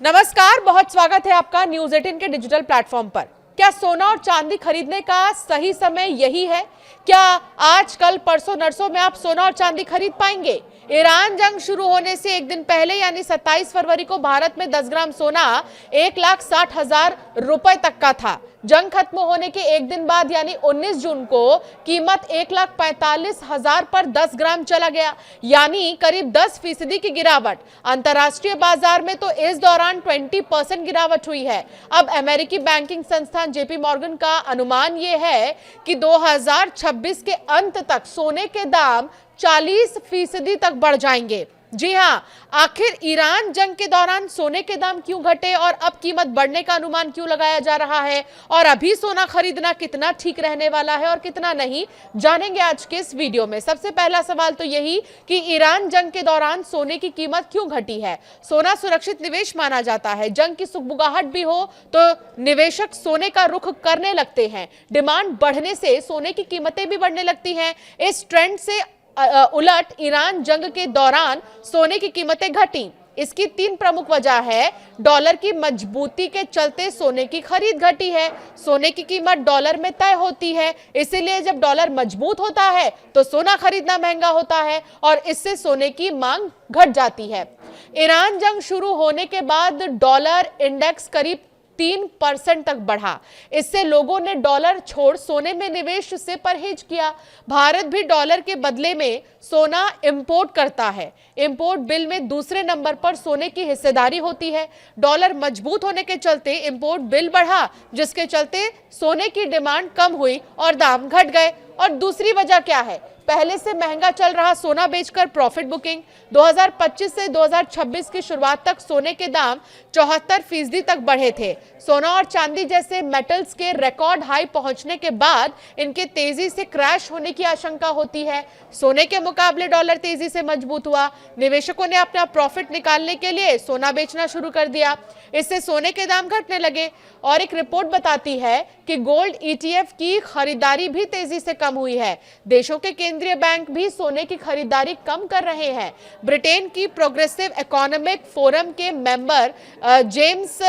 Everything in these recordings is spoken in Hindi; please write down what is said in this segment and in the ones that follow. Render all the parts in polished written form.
नमस्कार, बहुत स्वागत है आपका न्यूज 18 के डिजिटल प्लेटफॉर्म पर। क्या सोना और चांदी खरीदने का सही समय यही है? क्या आज कल परसों नरसों में आप सोना और चांदी खरीद पाएंगे? ईरान जंग शुरू होने से एक दिन पहले यानी 27 फरवरी को भारत में 10 ग्राम सोना 1,60,000 रुपए तक का था। जंग खत्म होने के एक दिन बाद यानी 19 जून को कीमत 1,45,000 पर 10 ग्राम चला गया, यानी करीब 10% की गिरावट। अंतर्राष्ट्रीय बाजार में तो इस दौरान 20% गिरावट हुई है। अब अमेरिकी बैंकिंग संस्थान जेपी मॉर्गन का अनुमान यह है कि 2026 के अंत तक सोने के दाम 40% तक बढ़ जाएंगे। जी हां, आखिर ईरान जंग के दौरान सोने के दाम क्यों घटे और अब कीमत बढ़ने का अनुमान क्यों लगाया जा रहा है, और अभी सोना खरीदना कितना ठीक रहने वाला है और कितना नहीं, जानेंगे आज के इस वीडियो में। सबसे पहला सवाल तो यही कि ईरान जंग के दौरान सोने की कीमत क्यों घटी है। सोना सुरक्षित निवेश माना जाता है। जंग की सुगबुगाहट भी हो तो निवेशक सोने का रुख करने लगते हैं। डिमांड बढ़ने से सोने की कीमतें भी बढ़ने लगती हैं। इस ट्रेंड से उलट ईरान जंग के दौरान सोने की कीमतें घटी। इसकी 3 प्रमुख वजह है। डॉलर की मजबूती के चलते सोने की खरीद घटी है। सोने की कीमत डॉलर में तय होती है, इसीलिए जब डॉलर मजबूत होता है तो सोना खरीदना महंगा होता है और इससे सोने की मांग घट जाती है। ईरान जंग शुरू होने के बाद डॉलर इंडेक्स करीब 3% तक बढ़ा। इससे लोगों ने डॉलर छोड़ सोने में निवेश से परहेज किया। भारत भी डॉलर के बदले में सोना इंपोर्ट करता है। इंपोर्ट बिल में दूसरे नंबर पर सोने की हिस्सेदारी होती है। डॉलर मजबूत होने के चलते इंपोर्ट बिल बढ़ा, जिसके चलते सोने की डिमांड कम हुई और दाम घट गए। और दूसरी वजह क्या है? पहले से महंगा चल रहा सोना बेचकर प्रॉफिट बुकिंग। 2025 से 2026 की शुरुआत तक सोने के दाम 74% तक बढ़े थे। सोना और चांदी जैसे मेटल्स के रिकॉर्ड हाई पहुंचने के बाद इनके तेजी से क्रैश होने की आशंका होती है। सोने के मुकाबले डॉलर तेजी से मजबूत हुआ। निवेशकों ने अपना प्रॉफिट निकालने के लिए सोना बेचना शुरू कर दिया। इससे सोने के दाम घटने लगे। और एक रिपोर्ट बताती है कि गोल्ड ETF की खरीदारी भी तेजी से कम हुई है। देशों के केंद्रीय बैंक भी सोने की खरीदारी कम कर रहे हैं। ब्रिटेन की प्रोग्रेसिव इकोनॉमिक फोरम के मेंबर जेम्स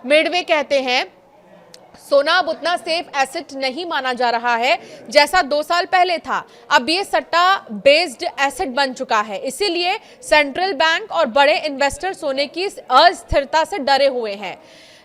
मिडवे कहते हैं, सोना अब उतना सेफ एसेट नहीं माना जा रहा है जैसा 2 साल पहले था। अब ये सट्टा बेस्ड एसेट बन चुका है। इसीलिए सेंट्रल बैंक और बड़े इन्वेस्टर सोने की अस्थिरता से डरे हुए हैं।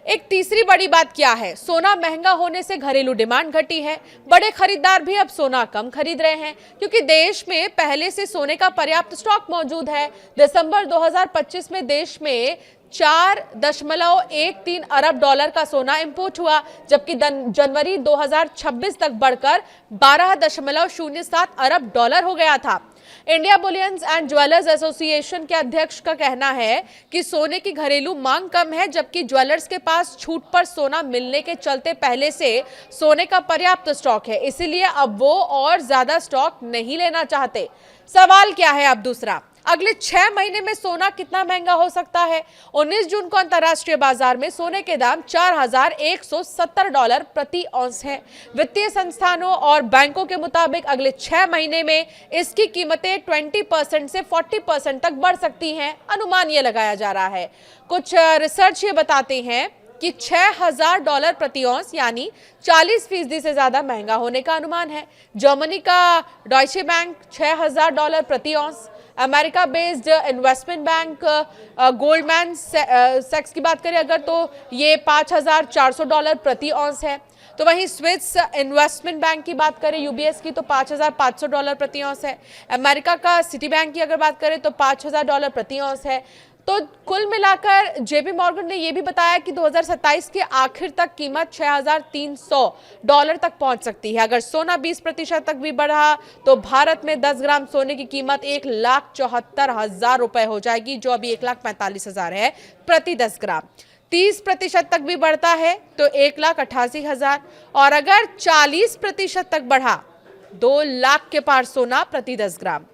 एक तीसरी बड़ी बात क्या है? सोना महंगा होने से घरेलू डिमांड घटी है। बड़े खरीदार भी अब सोना कम खरीद रहे हैं क्योंकि देश में पहले से सोने का पर्याप्त स्टॉक मौजूद है। दिसंबर 2025 में देश में 4.13 अरब डॉलर का सोना इंपोर्ट हुआ, जबकि जनवरी 2026 तक बढ़कर 12.07 अरब डॉलर हो गया था। India bullions and jewellers association के अध्यक्ष का कहना है कि सोने की घरेलू मांग कम है, जबकि ज्वेलर्स के पास छूट पर सोना मिलने के चलते पहले से सोने का पर्याप्त स्टॉक है, इसीलिए अब वो और ज्यादा स्टॉक नहीं लेना चाहते। सवाल क्या है अब दूसरा? अगले 6 महीने में सोना कितना महंगा हो सकता है? 19 जून को अंतर्राष्ट्रीय बाजार में सोने के दाम 4,170 डॉलर प्रति औंस है। वित्तीय संस्थानों और बैंकों के मुताबिक अगले 6 महीने में इसकी कीमतें 20% से 40% तक बढ़ सकती हैं। अनुमान ये लगाया जा रहा है। कुछ रिसर्च ये बताते हैं कि 6,000 डॉलर प्रति औंस यानी 40% से ज्यादा महंगा होने का अनुमान है। जर्मनी का डॉयचे बैंक 6,000 डॉलर प्रति ounce, America based investment bank Goldman सैक्स की बात करें अगर तो ये 5,400 डॉलर प्रति औंस है। तो वहीं स्विस इन्वेस्टमेंट बैंक की बात करें UBS की तो 5,500 डॉलर प्रति औंस है। अमेरिका का सिटी बैंक की अगर बात करें तो 5,000 डॉलर प्रति औंस है। तो कुल मिलाकर जेपी मॉर्गन ने यह भी बताया कि 2027 के आखिर तक कीमत 6,300 डॉलर तक पहुंच सकती है। अगर सोना 20% तक भी बढ़ा तो भारत में 10 ग्राम सोने की कीमत 1,74,000 रुपए हो जाएगी, जो अभी 1,45,000 है प्रति 10 ग्राम। 30% तक भी बढ़ता है तो 1,88,000, और अगर 40% तक बढ़ा 2 लाख के पार सोना प्रति 10 ग्राम।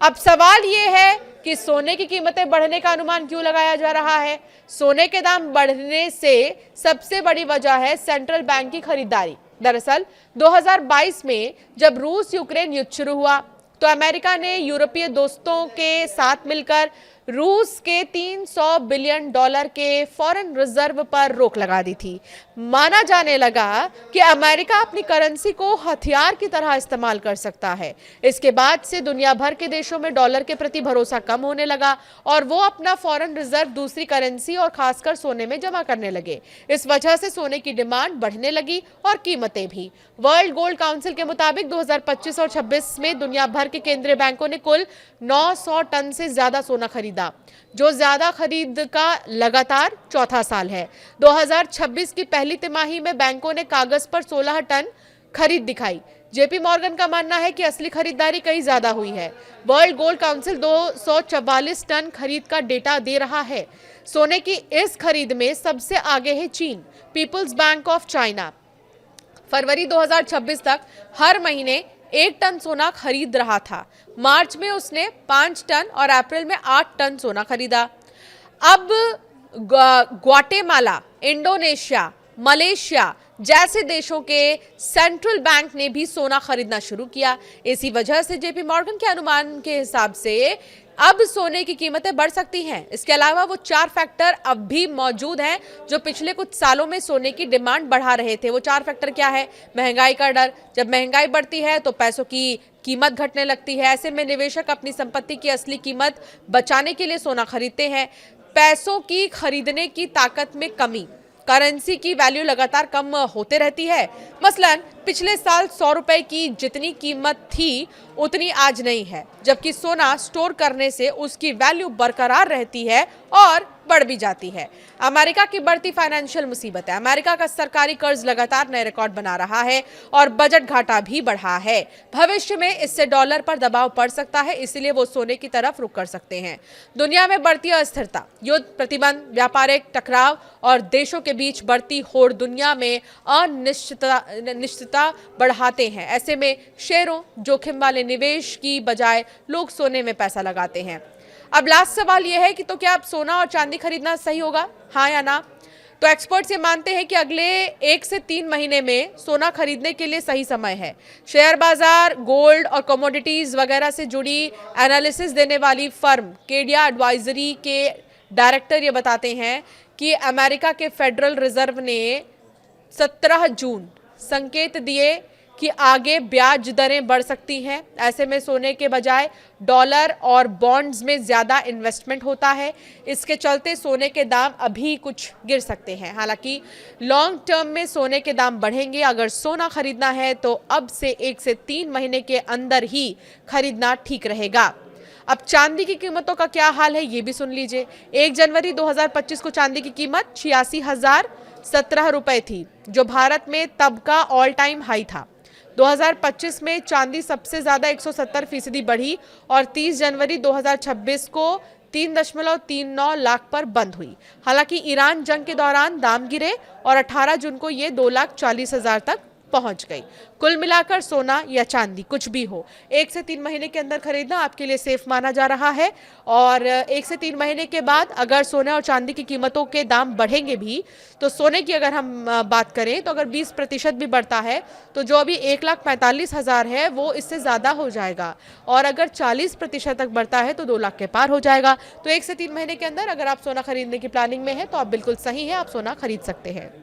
अब सवाल ये है कि सोने की कीमतें बढ़ने का अनुमान क्यों लगाया जा रहा है? सोने के दाम बढ़ने से सबसे बड़ी वजह है सेंट्रल बैंक की खरीदारी। दरअसल 2022 में जब रूस यूक्रेन युद्ध शुरू हुआ तो अमेरिका ने यूरोपीय दोस्तों के साथ मिलकर रूस के 300 बिलियन डॉलर के फॉरेन रिजर्व पर रोक लगा दी थी। माना जाने लगा कि अमेरिका अपनी करेंसी को हथियार की तरह इस्तेमाल कर सकता है। इसके बाद से दुनिया भर के देशों में डॉलर के प्रति भरोसा कम होने लगा और वो अपना फॉरेन रिजर्व दूसरी करेंसी और खासकर सोने में जमा करने लगे। इस वजह से सोने की डिमांड बढ़ने लगी और कीमतें भी। वर्ल्ड गोल्ड काउंसिल के मुताबिक 2025 और 26 में दुनिया भर के केंद्रीय बैंकों ने कुल 900 टन से ज्यादा सोना खरीदा, जो ज्यादा खरीद का लगातार चौथा साल है। 2026 की पहली तिमाही में बैंकों ने कागज पर 16 टन खरीद दिखाई। जेपी मॉर्गन का मानना है कि असली खरीदारी कहीं ज्यादा हुई है। वर्ल्ड गोल्ड काउंसिल 244 टन खरीद का डेटा दे रहा है। सोने की इस खरीद में सबसे आगे है चीन। पीपल्स बैंक ऑफ चाइना फरवरी 2026 तक हर महीने 1 टन सोना खरीद रहा था। मार्च में उसने 5 टन और अप्रैल में 8 टन सोना खरीदा। अब ग्वाटेमाला, इंडोनेशिया, मलेशिया जैसे देशों के सेंट्रल बैंक ने भी सोना खरीदना शुरू किया। इसी वजह से जेपी मॉर्गन के अनुमान के हिसाब से अब सोने की कीमतें बढ़ सकती हैं। इसके अलावा वो 4 फैक्टर अब भी मौजूद हैं जो पिछले कुछ सालों में सोने की डिमांड बढ़ा रहे थे। वो 4 फैक्टर क्या है? महंगाई का डर। जब महंगाई बढ़ती है तो पैसों की कीमत घटने लगती है। ऐसे में निवेशक अपनी संपत्ति की असली कीमत बचाने के लिए सोना खरीदते हैं। पैसों की खरीदने की ताकत में कमी, करेंसी की वैल्यू लगातार कम होते रहती है। मसलन पिछले साल 100 रुपए की जितनी कीमत थी उतनी आज नहीं है, जबकि सोना स्टोर करने से उसकी वैल्यू बरकरार रहती है और बढ़ भी जाती है। अमेरिका की बढ़ती फाइनेंशियल मुसीबत है। अमेरिका का सरकारी कर्ज लगातार नए रिकॉर्ड बना रहा है और बजट घाटा भी बढ़ा है। भविष्य में इससे डॉलर पर दबाव पड़ सकता है, इसलिए वो सोने की तरफ रुख कर सकते हैं। दुनिया में बढ़ती अस्थिरता, युद्ध, प्रतिबंध, व्यापारिक टकराव और देशों के बीच बढ़ती होड़ दुनिया में अनिश्चितता बढ़ाते हैं। ऐसे में शेयरों, जोखिम वाले निवेश की बजाय लोग सोने में पैसा लगाते हैं। अब लास्ट सवाल यह है कि तो क्या अब सोना और चांदी खरीदना सही होगा, हाँ या ना? तो एक्सपर्ट्स ये मानते हैं कि अगले 1 से 3 महीने में सोना खरीदने के लिए सही समय है। शेयर बाजार, गोल्ड और कमोडिटीज वगैरह से जुड़ी एनालिसिस देने वाली फर्म केडिया एडवाइजरी के डायरेक्टर ये बताते हैं कि अमेरिका के फेडरल रिजर्व ने 17 जून संकेत दिए कि आगे ब्याज दरें बढ़ सकती हैं। ऐसे में सोने के बजाय डॉलर और बॉन्ड्स में ज्यादा इन्वेस्टमेंट होता है। इसके चलते सोने के दाम अभी कुछ गिर सकते हैं। हालांकि लॉन्ग टर्म में सोने के दाम बढ़ेंगे। अगर सोना खरीदना है तो अब से 1 से 3 महीने के अंदर ही खरीदना ठीक रहेगा। अब चांदी की कीमतों का क्या हाल है ये भी सुन लीजिए। 1 जनवरी 2025 को चांदी की कीमत 86,017 रुपए थी, जो भारत में तब का ऑल टाइम हाई था। 2025 में चांदी सबसे ज्यादा 170% बढ़ी और 30 जनवरी 2026 को 3.39 लाख पर बंद हुई। हालांकि ईरान जंग के दौरान दाम गिरे और 18 जून को ये 2,40,000 तक पहुंच गई। कुल मिलाकर सोना या चांदी कुछ भी हो, 1 से 3 महीने के अंदर खरीदना आपके लिए सेफ माना जा रहा है। और 1 से 3 महीने के बाद अगर सोने और चांदी की कीमतों के दाम बढ़ेंगे भी, तो सोने की अगर हम बात करें तो अगर 20% भी बढ़ता है तो जो अभी 1,45,000 है वो इससे ज़्यादा हो जाएगा। और अगर 40% तक बढ़ता है तो 2 लाख के पार हो जाएगा। तो 1 से 3 महीने के अंदर अगर आप सोना खरीदने की प्लानिंग में है तो आप बिल्कुल सही है, आप सोना खरीद सकते हैं।